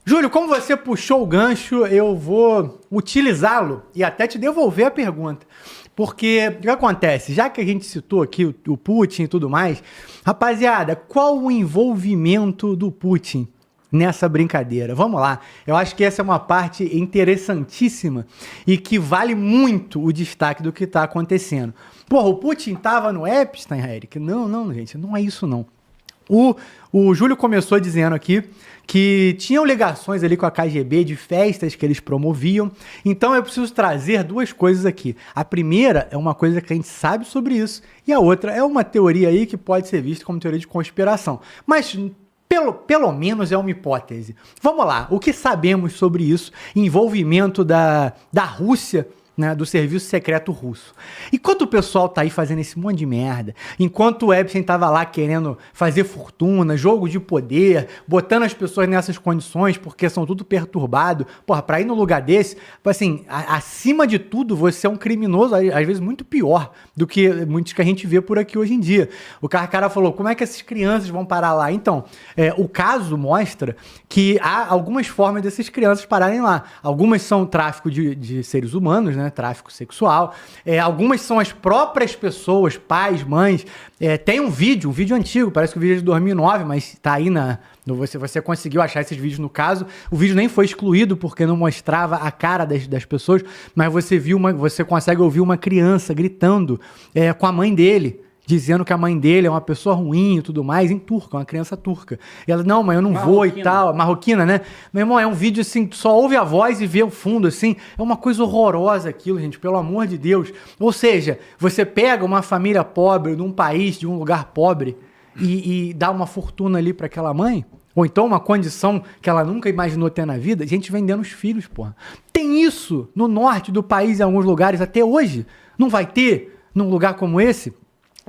Júlio, como você puxou o gancho, eu vou utilizá-lo e até te devolver a pergunta. Porque o que acontece? Já que a gente citou aqui o Putin e tudo mais, rapaziada, qual o envolvimento do Putin nessa brincadeira? Vamos lá. Eu acho que essa é uma parte interessantíssima e que vale muito o destaque do que está acontecendo. Porra, o Putin estava no Epstein, Eric? Não, gente, não é isso não. O Júlio começou dizendo aqui que tinham ligações ali com a KGB de festas que eles promoviam. Então eu preciso trazer duas coisas aqui. A primeira é uma coisa que a gente sabe sobre isso e a outra é uma teoria aí que pode ser vista como teoria de conspiração. Mas pelo menos é uma hipótese. Vamos lá, o que sabemos sobre isso? Envolvimento da Rússia, né, do serviço secreto russo. Enquanto o pessoal tá aí fazendo esse monte de merda, enquanto o Epstein tava lá querendo fazer fortuna, jogo de poder, botando as pessoas nessas condições, porque são tudo perturbado, porra, pra ir num lugar desse, assim, acima de tudo, você é um criminoso, às vezes muito pior do que muitos que a gente vê por aqui hoje em dia. O cara falou, como é que essas crianças vão parar lá? Então, o caso mostra que há algumas formas dessas crianças pararem lá. Algumas são tráfico de seres humanos, né? Tráfico sexual. Algumas são as próprias pessoas, pais, mães. Tem um vídeo antigo, parece que o vídeo é de 2009, mas tá aí você conseguiu achar esses vídeos no caso. O vídeo nem foi excluído porque não mostrava a cara das pessoas, mas você consegue ouvir uma criança gritando com a mãe dele, dizendo que a mãe dele é uma pessoa ruim e tudo mais, em turca, uma criança turca. E ela, não, mãe, eu não vou e tal. Marroquina, né? Meu irmão, é um vídeo assim, tu só ouve a voz e vê o fundo, assim. É uma coisa horrorosa aquilo, gente, pelo amor de Deus. Ou seja, você pega uma família pobre de um país, de um lugar pobre, e dá uma fortuna ali para aquela mãe, ou então uma condição que ela nunca imaginou ter na vida, gente vendendo os filhos, porra. Tem isso no norte do país, em alguns lugares, até hoje. Não vai ter num lugar como esse?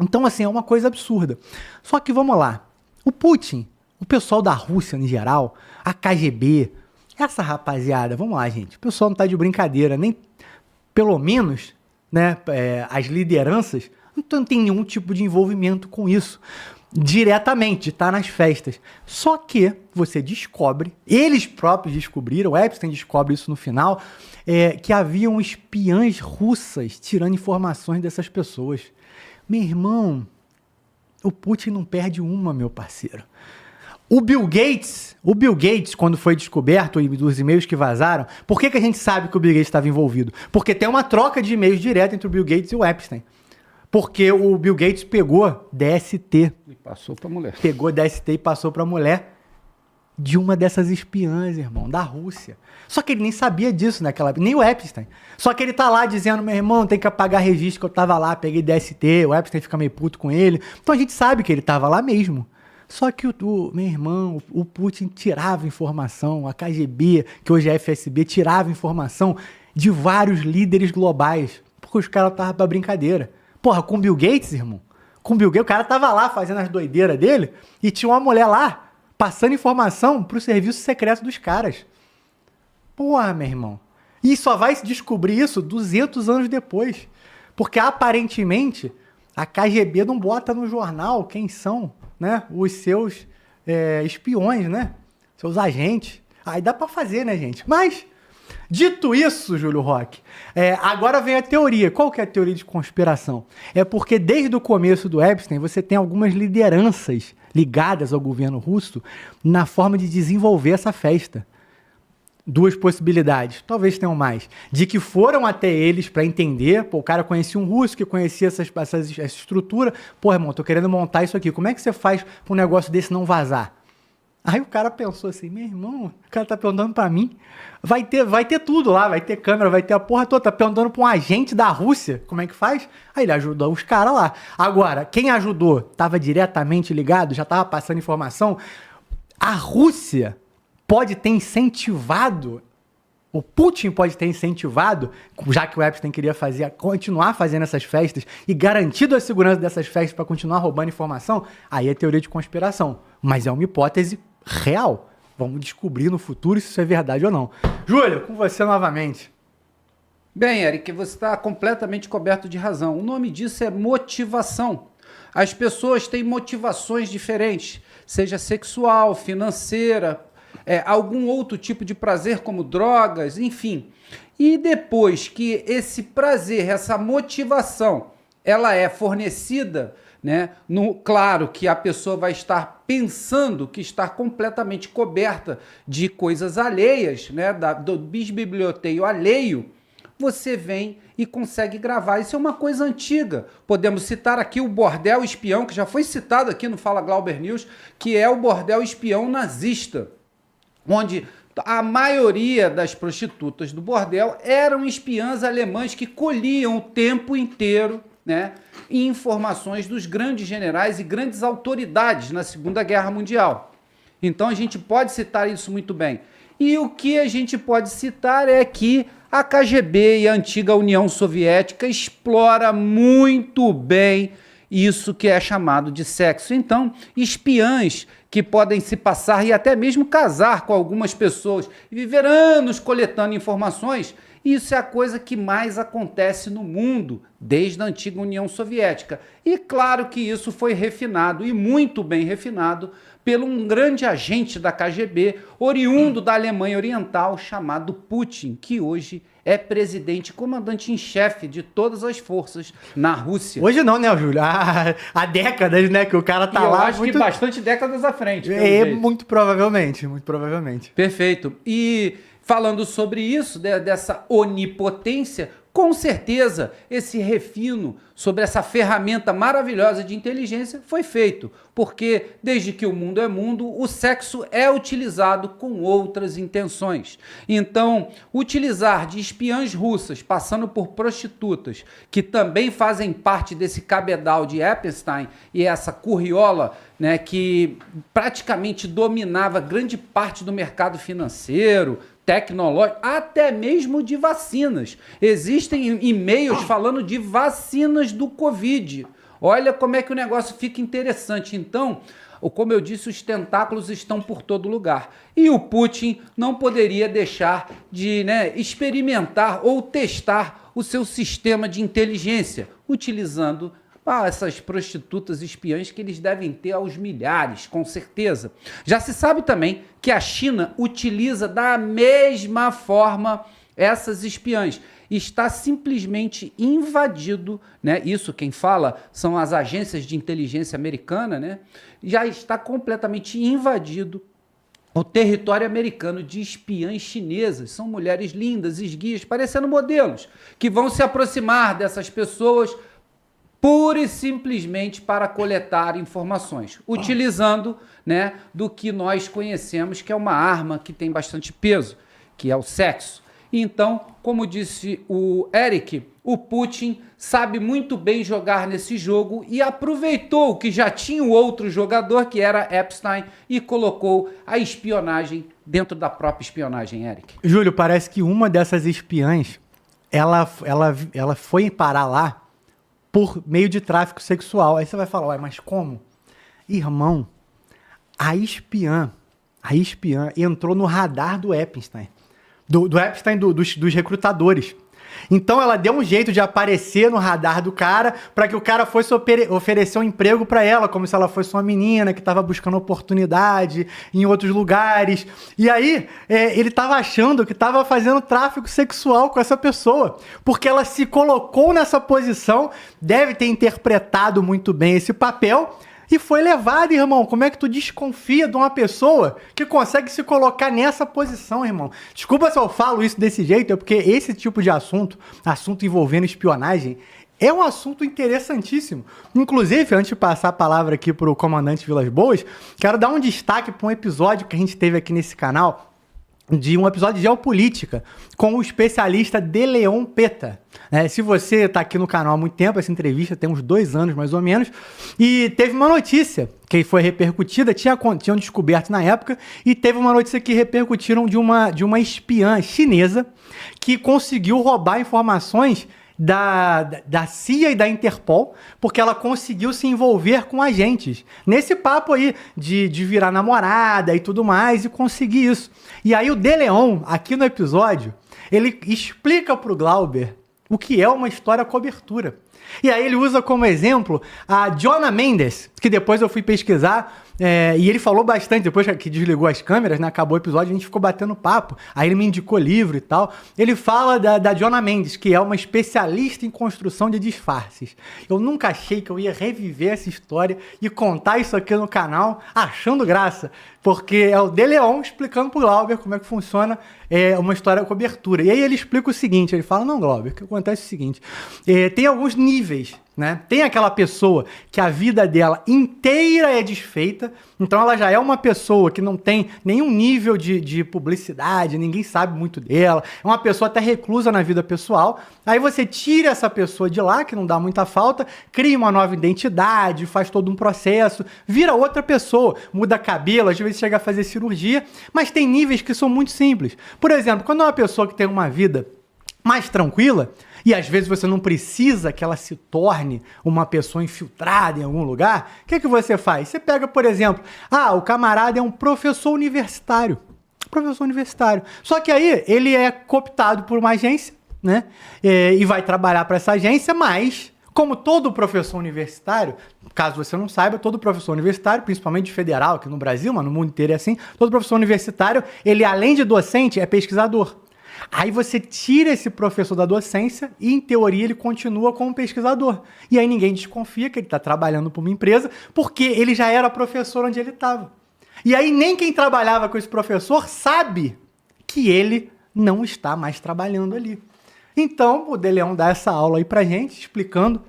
Então, assim, é uma coisa absurda. Só que, vamos lá, o Putin, o pessoal da Rússia em geral, a KGB, essa rapaziada, vamos lá, gente, o pessoal não tá de brincadeira, nem, pelo menos, né, as lideranças não tem nenhum tipo de envolvimento com isso, diretamente, tá nas festas. Só que você descobre, eles próprios descobriram, o Epstein descobre isso no final, que haviam espiãs russas tirando informações dessas pessoas. Meu irmão, o Putin não perde uma, meu parceiro. O Bill Gates, quando foi descoberto, dos e-mails que vazaram, por que a gente sabe que o Bill Gates estava envolvido? Porque tem uma troca de e-mails direta entre o Bill Gates e o Epstein. Porque o Bill Gates pegou DST. E passou pra mulher. Pegou DST e passou pra mulher de uma dessas espiãs, irmão, da Rússia. Só que ele nem sabia disso naquela... Nem o Epstein. Só que ele tá lá dizendo, meu irmão, tem que apagar registro que eu tava lá, peguei DST, o Epstein fica meio puto com ele. Então a gente sabe que ele tava lá mesmo. Só que meu irmão, o Putin tirava informação, a KGB, que hoje é FSB, tirava informação de vários líderes globais. Porque os caras estavam pra brincadeira. Porra, com o Bill Gates, irmão. Com o Bill Gates, o cara tava lá fazendo as doideiras dele e tinha uma mulher lá passando informação pro serviço secreto dos caras. Porra, meu irmão. E só vai se descobrir isso 200 anos depois. Porque, aparentemente, a KGB não bota no jornal quem são, né, os seus espiões, né? Seus agentes. Aí dá pra fazer, né, gente? Mas, dito isso, Júlio Roque, agora vem a teoria. Qual que é a teoria de conspiração? É porque desde o começo do Epstein, você tem algumas lideranças ligadas ao governo russo na forma de desenvolver essa festa. Duas possibilidades, talvez tenham mais, de que foram até eles para entender, pô, o cara conhecia um russo que conhecia essa estrutura, pô, irmão, tô querendo montar isso aqui, como é que você faz pra um negócio desse não vazar? Aí o cara pensou assim, meu irmão, o cara tá perguntando pra mim, vai ter tudo lá, vai ter câmera, vai ter a porra toda, tá perguntando pra um agente da Rússia, como é que faz? Aí ele ajudou os caras lá. Agora, quem ajudou, tava diretamente ligado, já tava passando informação, a Rússia pode ter incentivado, o Putin pode ter incentivado, já que o Epstein queria continuar fazendo essas festas e garantido a segurança dessas festas para continuar roubando informação, aí é teoria de conspiração. Mas é uma hipótese real. Vamos descobrir no futuro se isso é verdade ou não. Júlio, com você novamente. Bem, Eric, você está completamente coberto de razão. O nome disso é motivação. As pessoas têm motivações diferentes, seja sexual, financeira, algum outro tipo de prazer, como drogas, enfim. E depois que esse prazer, essa motivação, ela é fornecida, né? Claro que a pessoa vai estar pensando que está completamente coberta de coisas alheias, né? Do bisbiblioteio alheio, você vem e consegue gravar. Isso é uma coisa antiga. Podemos citar aqui o bordel espião, que já foi citado aqui no Fala Glauber News, que é o bordel espião nazista, onde a maioria das prostitutas do bordel eram espiãs alemãs que colhiam o tempo inteiro, né, informações dos grandes generais e grandes autoridades na Segunda Guerra Mundial. Então a gente pode citar isso muito bem. E o que a gente pode citar é que a KGB e a antiga União Soviética explora muito bem isso que é chamado de sexo. Então, espiãs que podem se passar e até mesmo casar com algumas pessoas e viver anos coletando informações, isso é a coisa que mais acontece no mundo desde a antiga União Soviética. E claro que isso foi refinado, e muito bem refinado, por um grande agente da KGB, oriundo da Alemanha Oriental, chamado Putin, que hoje é presidente, comandante em chefe de todas as forças na Rússia. Hoje não, né, Júlio? Há décadas, né, que o cara tá eu lá. Eu acho que bastante décadas à frente. Muito provavelmente, muito provavelmente. Perfeito. E falando sobre isso, dessa onipotência, com certeza esse refino sobre essa ferramenta maravilhosa de inteligência foi feito, porque desde que o mundo é mundo, o sexo é utilizado com outras intenções. Então, utilizar de espiãs russas, passando por prostitutas, que também fazem parte desse cabedal de Epstein e essa curriola, né, que praticamente dominava grande parte do mercado financeiro, tecnológico, até mesmo de vacinas. Existem e-mails falando de vacinas do Covid. Olha como é que o negócio fica interessante. Então, como eu disse, os tentáculos estão por todo lugar. E o Putin não poderia deixar de, né, experimentar ou testar o seu sistema de inteligência, utilizando essas prostitutas espiãs que eles devem ter aos milhares, com certeza. Já se sabe também que a China utiliza da mesma forma essas espiãs. Está simplesmente invadido, né? Isso quem fala são as agências de inteligência americana, né? Já está completamente invadido o território americano de espiãs chinesas. São mulheres lindas, esguias, parecendo modelos, que vão se aproximar dessas pessoas pura e simplesmente para coletar informações, utilizando, né, do que nós conhecemos, que é uma arma que tem bastante peso, que é o sexo. Então, como disse o Eric, o Putin sabe muito bem jogar nesse jogo e aproveitou que já tinha o outro jogador, que era Epstein, e colocou a espionagem dentro da própria espionagem, Eric. Júlio, parece que uma dessas espiãs, ela foi parar lá por meio de tráfico sexual. Aí você vai falar, ué, mas como? Irmão, a espiã entrou no radar do Epstein. Do Epstein, dos recrutadores. Então ela deu um jeito de aparecer no radar do cara para que o cara fosse oferecer um emprego para ela, como se ela fosse uma menina que estava buscando oportunidade em outros lugares. E aí ele estava achando que estava fazendo tráfico sexual com essa pessoa, porque ela se colocou nessa posição, deve ter interpretado muito bem esse papel e foi levado, irmão. Como é que tu desconfia de uma pessoa que consegue se colocar nessa posição, irmão? Desculpa se eu falo isso desse jeito, é porque esse tipo de assunto envolvendo espionagem, é um assunto interessantíssimo. Inclusive, antes de passar a palavra aqui pro comandante Vilas Boas, quero dar um destaque para um episódio que a gente teve aqui nesse canal, de um episódio de geopolítica com o especialista De Leon Peta. Se você está aqui no canal há muito tempo, essa entrevista tem uns 2 anos mais ou menos, e teve uma notícia que foi repercutida, tinham descoberto na época, e teve uma notícia que repercutiram de uma espiã chinesa que conseguiu roubar informações da CIA e da Interpol, porque ela conseguiu se envolver com agentes. Nesse papo aí de virar namorada e tudo mais, e conseguir isso. E aí o De Leon, aqui no episódio, ele explica pro Glauber o que é uma história cobertura. E aí ele usa como exemplo a Joanna Mendes, que depois eu fui pesquisar, E ele falou bastante, depois que desligou as câmeras, né, acabou o episódio, a gente ficou batendo papo. Aí ele me indicou livro e tal. Ele fala da Jonna Mendes, que é uma especialista em construção de disfarces. Eu nunca achei que eu ia reviver essa história e contar isso aqui no canal, achando graça. Porque é o De Leon explicando pro Glauber como é que funciona uma história cobertura. E aí ele explica o seguinte, ele fala, não, Glauber, o que acontece é o seguinte, tem alguns níveis, né? Tem aquela pessoa que a vida dela inteira é desfeita, então ela já é uma pessoa que não tem nenhum nível de publicidade, ninguém sabe muito dela, é uma pessoa até reclusa na vida pessoal, aí você tira essa pessoa de lá, que não dá muita falta, cria uma nova identidade, faz todo um processo, vira outra pessoa, muda cabelo, às vezes chega a fazer cirurgia, mas tem níveis que são muito simples. Por exemplo, quando é uma pessoa que tem uma vida mais tranquila, e às vezes você não precisa que ela se torne uma pessoa infiltrada em algum lugar, o que você faz? Você pega, por exemplo, o camarada é um professor universitário. Professor universitário. Só que aí ele é cooptado por uma agência, né? E vai trabalhar para essa agência, mas, como todo professor universitário, caso você não saiba, todo professor universitário, principalmente de federal aqui no Brasil, mas no mundo inteiro é assim, todo professor universitário, ele além de docente, é pesquisador. Aí você tira esse professor da docência e, em teoria, ele continua como pesquisador. E aí ninguém desconfia que ele está trabalhando para uma empresa, porque ele já era professor onde ele estava. E aí nem quem trabalhava com esse professor sabe que ele não está mais trabalhando ali. Então, o De Leon dá essa aula aí pra gente, explicando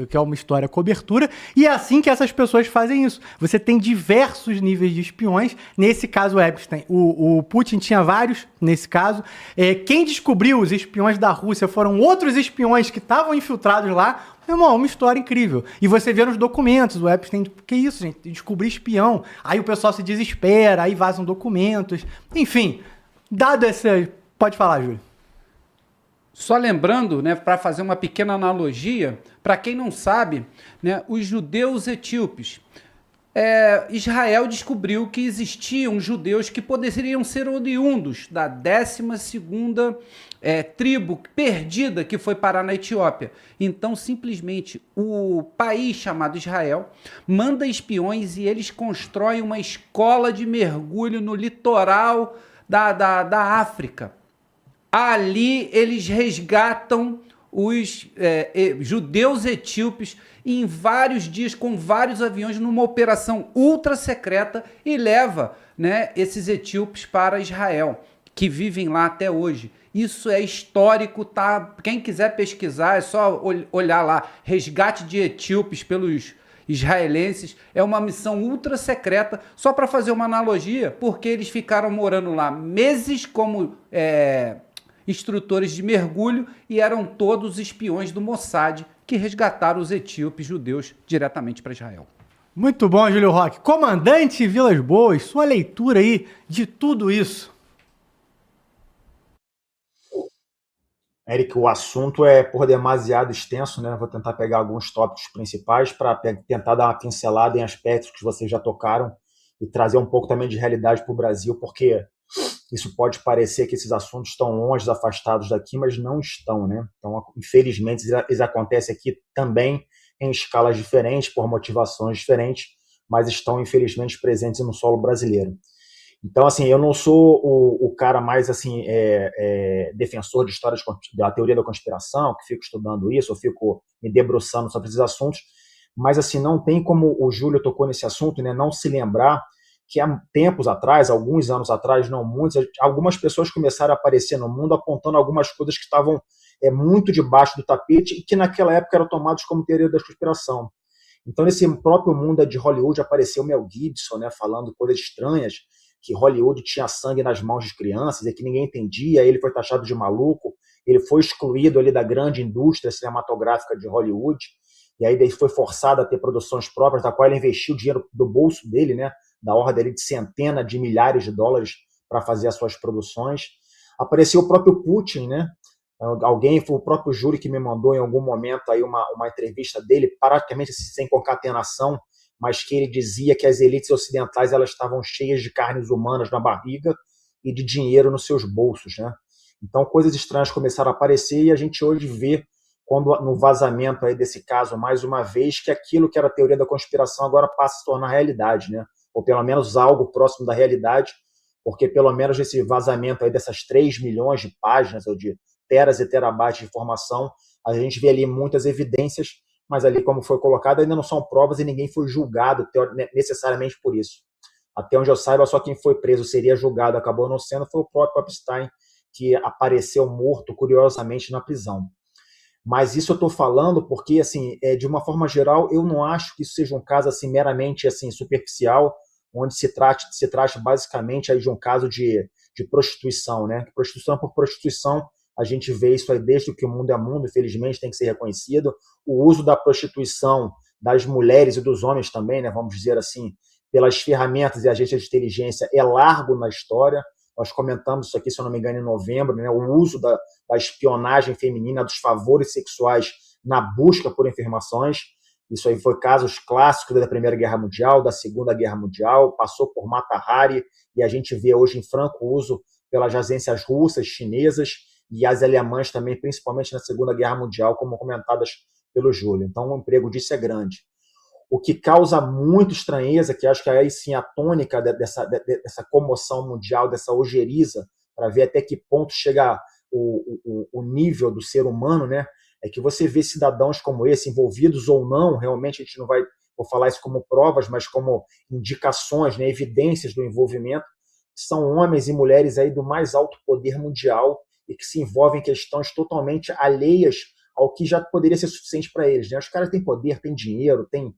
que é uma história cobertura, e é assim que essas pessoas fazem isso. Você tem diversos níveis de espiões, nesse caso Epstein, o Putin tinha vários, nesse caso. Quem descobriu os espiões da Rússia foram outros espiões que estavam infiltrados lá. Irmão, uma história incrível. E você vê nos documentos, o Epstein, que isso, gente? Descobrir espião. Aí o pessoal se desespera, aí vazam documentos. Enfim, dado essa... Pode falar, Júlio. Só lembrando, né, para fazer uma pequena analogia, para quem não sabe, né, os judeus etíopes, Israel descobriu que existiam judeus que poderiam ser oriundos da 12ª tribo perdida que foi parar na Etiópia. Então, simplesmente, o país chamado Israel manda espiões e eles constroem uma escola de mergulho no litoral da África. Ali eles resgatam os judeus etíopes em vários dias, com vários aviões, numa operação ultra secreta, e leva, né, esses etíopes para Israel, que vivem lá até hoje. Isso é histórico, tá? Quem quiser pesquisar, é só olhar lá, resgate de etíopes pelos israelenses. É uma missão ultra secreta, só para fazer uma analogia, porque eles ficaram morando lá meses como instrutores de mergulho e eram todos espiões do Mossad que resgataram os etíopes judeus diretamente para Israel. Muito bom, Júlio Roque. Comandante Vilas Boas, sua leitura aí de tudo isso. Eric, o assunto é por demasiado extenso, né? Vou tentar pegar alguns tópicos principais para tentar dar uma pincelada em aspectos que vocês já tocaram e trazer um pouco também de realidade para o Brasil, porque isso pode parecer que esses assuntos estão longe, afastados daqui, mas não estão, né? Então, infelizmente, eles acontecem aqui também em escalas diferentes, por motivações diferentes, mas estão, infelizmente, presentes no solo brasileiro. Então, assim, eu não sou o cara mais, assim, defensor de histórias da teoria da conspiração, que fico estudando isso, eu fico me debruçando sobre esses assuntos, mas, assim, não tem como o Júlio tocou nesse assunto, né, não se lembrar que há tempos atrás, alguns anos atrás, não muitos, algumas pessoas começaram a aparecer no mundo apontando algumas coisas que estavam muito debaixo do tapete e que naquela época eram tomados como teoria da conspiração. Então, nesse próprio mundo de Hollywood, apareceu Mel Gibson, né, falando coisas estranhas, que Hollywood tinha sangue nas mãos de crianças e que ninguém entendia, ele foi taxado de maluco, ele foi excluído ali da grande indústria cinematográfica de Hollywood, e aí daí foi forçado a ter produções próprias, da qual ele investiu o dinheiro do bolso dele, né, da ordem ali de centenas de milhares de dólares para fazer as suas produções. Apareceu o próprio Putin, né? Alguém, foi o próprio Júlio que me mandou em algum momento aí uma entrevista dele, praticamente sem concatenação, mas que ele dizia que as elites ocidentais elas estavam cheias de carnes humanas na barriga e de dinheiro nos seus bolsos, né? Então coisas estranhas começaram a aparecer e a gente hoje vê quando no vazamento aí desse caso mais uma vez que aquilo que era teoria da conspiração agora passa a se tornar realidade, né? ou pelo menos algo próximo da realidade, porque pelo menos esse vazamento aí dessas 3 milhões de páginas, ou de teras e terabytes de informação, a gente vê ali muitas evidências, mas ali, como foi colocado, ainda não são provas e ninguém foi julgado necessariamente por isso. Até onde eu saiba, só quem foi preso seria julgado, acabou não sendo, foi o próprio Epstein, que apareceu morto, curiosamente, na prisão. Mas isso eu estou falando porque, assim, de uma forma geral, eu não acho que isso seja um caso assim, meramente assim, superficial, onde se trate basicamente aí de um caso de prostituição, né? Prostituição por prostituição, a gente vê isso aí desde que o mundo é mundo, infelizmente tem que ser reconhecido. O uso da prostituição das mulheres e dos homens também, né, vamos dizer assim, pelas ferramentas e agências de inteligência é largo na história. Nós comentamos isso aqui, se eu não me engano, em novembro, né, o uso da espionagem feminina, dos favores sexuais na busca por informações. Isso aí foi casos clássicos da Primeira Guerra Mundial, da Segunda Guerra Mundial, passou por Mata Hari, e a gente vê hoje em franco uso pelas agências russas, chinesas, e as alemãs também, principalmente na Segunda Guerra Mundial, como comentadas pelo Júlio. Então, o emprego disso é grande. O que causa muito estranheza, que acho que aí sim a tônica dessa comoção mundial, dessa ojeriza, para ver até que ponto chega o nível do ser humano, né? É que você vê cidadãos como esse, envolvidos ou não, realmente a gente não vai, vou falar isso como provas, mas como indicações, né, evidências do envolvimento, são homens e mulheres aí do mais alto poder mundial, e que se envolvem em questões totalmente alheias ao que já poderia ser suficiente para eles, né? Os caras têm poder, têm dinheiro, têm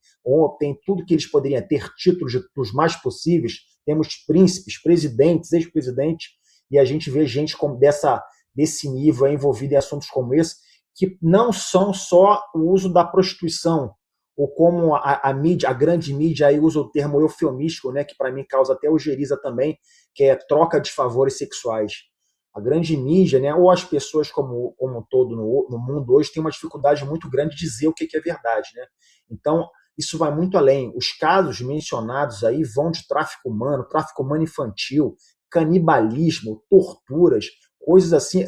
tudo que eles poderiam ter, títulos dos mais possíveis, temos príncipes, presidentes, ex-presidentes, e a gente vê gente desse nível envolvida em assuntos como esse, que não são só o uso da prostituição, ou como a mídia, a grande mídia aí usa o termo eufemístico, né, que para mim causa até ojeriza também, que é troca de favores sexuais. A grande mídia, né, ou as pessoas como um todo no mundo hoje têm uma dificuldade muito grande de dizer o que é verdade, né? Então, isso vai muito além. Os casos mencionados aí vão de tráfico humano infantil, canibalismo, torturas, coisas assim,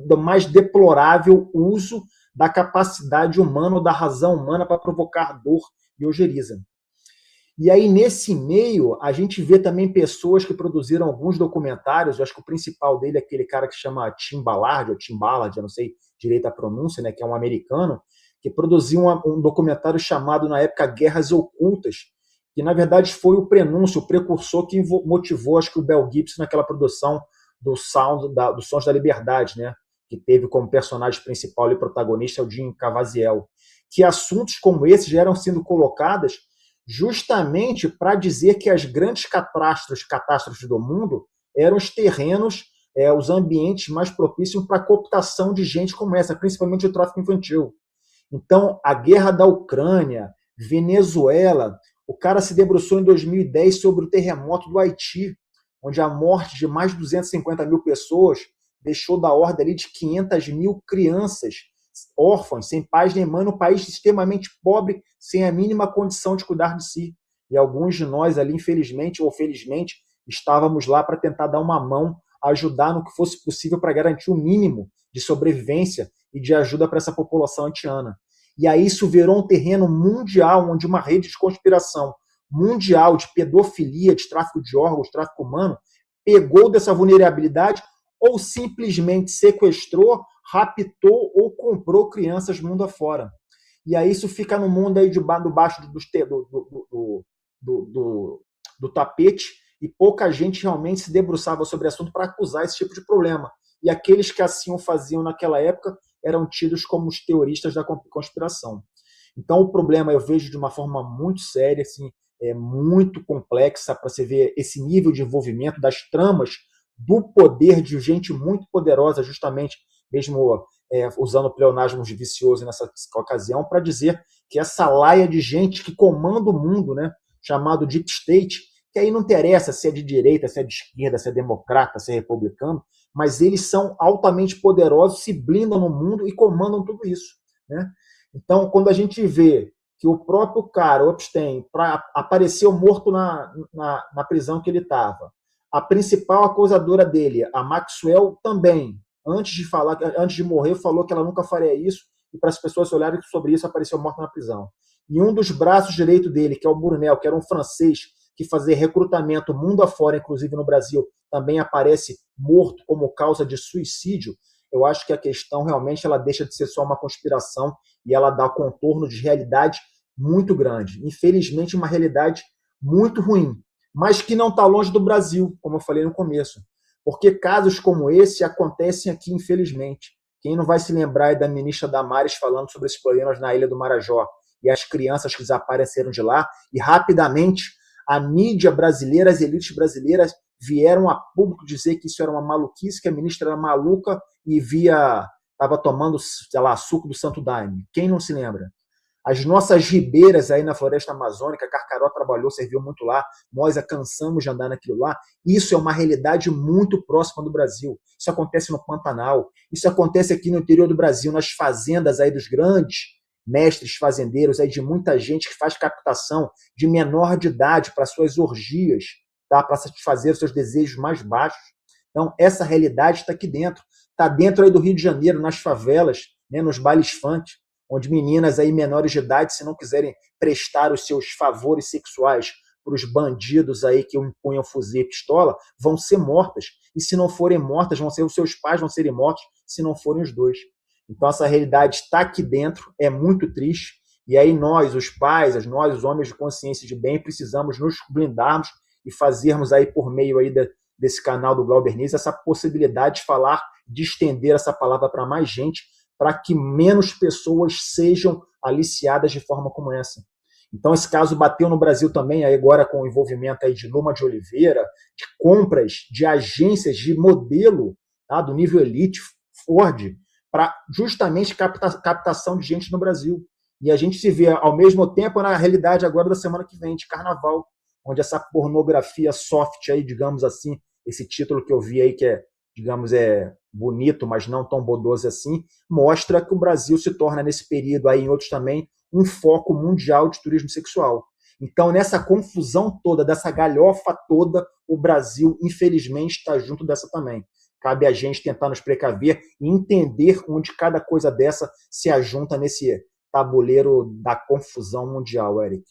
do mais deplorável uso da capacidade humana ou da razão humana para provocar dor e ojeriza. E aí, nesse meio, a gente vê também pessoas que produziram alguns documentários. Eu acho que o principal dele é aquele cara que chama Tim Ballard, ou Tim Ballard, eu não sei direito a pronúncia, né, que é um americano, que produziu um documentário chamado, na época, Guerras Ocultas, que, na verdade, foi o prenúncio, o precursor que motivou, acho que, o Mel Gibson naquela produção dos Sons da Liberdade, né, que teve como personagem principal e protagonista o Jim Caviezel, que assuntos como esses já eram sendo colocados justamente para dizer que as grandes catástrofes do mundo eram os terrenos, os ambientes mais propícios para a cooptação de gente como essa, principalmente o tráfico infantil. Então, a guerra da Ucrânia, Venezuela, o cara se debruçou em 2010 sobre o terremoto do Haiti, onde a morte de mais de 250 mil pessoas deixou da ordem ali de 500 mil crianças órfãos, sem pais nem mãe, num país extremamente pobre, sem a mínima condição de cuidar de si. E alguns de nós ali, infelizmente ou felizmente, estávamos lá para tentar dar uma mão, ajudar no que fosse possível para garantir o mínimo de sobrevivência e de ajuda para essa população haitiana. E aí isso virou um terreno mundial, onde uma rede de conspiração mundial de pedofilia, de tráfico de órgãos, tráfico humano, pegou dessa vulnerabilidade ou simplesmente sequestrou, raptou ou comprou crianças mundo afora. E aí isso fica no mundo aí debaixo do tapete, e pouca gente realmente se debruçava sobre o assunto para acusar esse tipo de problema. E aqueles que assim o faziam naquela época eram tidos como os teoristas da conspiração. Então o problema eu vejo de uma forma muito séria, assim, muito complexa, para você ver esse nível de envolvimento das tramas do poder de gente muito poderosa, justamente mesmo usando o pleonasmo de vicioso nessa ocasião, para dizer que essa laia de gente que comanda o mundo, né, chamado Deep State, que aí não interessa se é de direita, se é de esquerda, se é democrata, se é republicano, mas eles são altamente poderosos, se blindam no mundo e comandam tudo isso, né? Então, quando a gente vê que o próprio cara, o Epstein, apareceu morto na prisão que ele estava, a principal acusadora dele, a Maxwell, também, antes de morrer, falou que ela nunca faria isso, e para as pessoas olharem sobre isso, apareceu morta na prisão. E um dos braços direitos dele, que é o Brunel, que era um francês que fazer recrutamento mundo afora, inclusive no Brasil, também aparece morto como causa de suicídio, eu acho que a questão realmente ela deixa de ser só uma conspiração e ela dá contorno de realidade muito grande. Infelizmente, uma realidade muito ruim, mas que não está longe do Brasil, como eu falei no começo. Porque casos como esse acontecem aqui, infelizmente. Quem não vai se lembrar é da ministra Damares falando sobre esses problemas na Ilha do Marajó e as crianças que desapareceram de lá, e rapidamente a mídia brasileira, as elites brasileiras vieram a público dizer que isso era uma maluquice, que a ministra era maluca e estava tomando, sei lá, suco do Santo Daime. Quem não se lembra? As nossas ribeiras aí na floresta amazônica, Carcaró trabalhou, serviu muito lá, nós cansamos de andar naquilo lá. Isso é uma realidade muito próxima do Brasil. Isso acontece no Pantanal, isso acontece aqui no interior do Brasil, nas fazendas aí dos grandes mestres fazendeiros, aí de muita gente que faz captação de menor de idade para suas orgias, tá? Para satisfazer os seus desejos mais baixos. Então, essa realidade está aqui dentro. Está dentro aí do Rio de Janeiro, nas favelas, né, nos bailes funk, onde meninas aí menores de idade, se não quiserem prestar os seus favores sexuais para os bandidos aí que impunham fuzil e pistola, vão ser mortas. E se não forem mortas, vão ser os seus pais, vão serem mortos, se não forem os dois. Então essa realidade está aqui dentro, é muito triste. E aí nós, os pais, nós, os homens de consciência de bem, precisamos nos blindarmos e fazermos aí por meio aí desse canal do Glauber News essa possibilidade de falar, de estender essa palavra para mais gente, para que menos pessoas sejam aliciadas de forma como essa. Então esse caso bateu no Brasil também, aí agora com o envolvimento aí de Luma de Oliveira, de compras de agências de modelo, tá, do nível elite, Ford, para justamente captação de gente no Brasil. E a gente se vê ao mesmo tempo na realidade agora da semana que vem, de carnaval, onde essa pornografia soft aí, digamos assim, esse título que eu vi aí que é, digamos, bonito, mas não tão bodoso assim, mostra que o Brasil se torna nesse período aí, em outros também, um foco mundial de turismo sexual. Então, nessa confusão toda, dessa galhofa toda, o Brasil, infelizmente, está junto dessa também. Cabe a gente tentar nos precaver e entender onde cada coisa dessa se ajunta nesse tabuleiro da confusão mundial, Eric.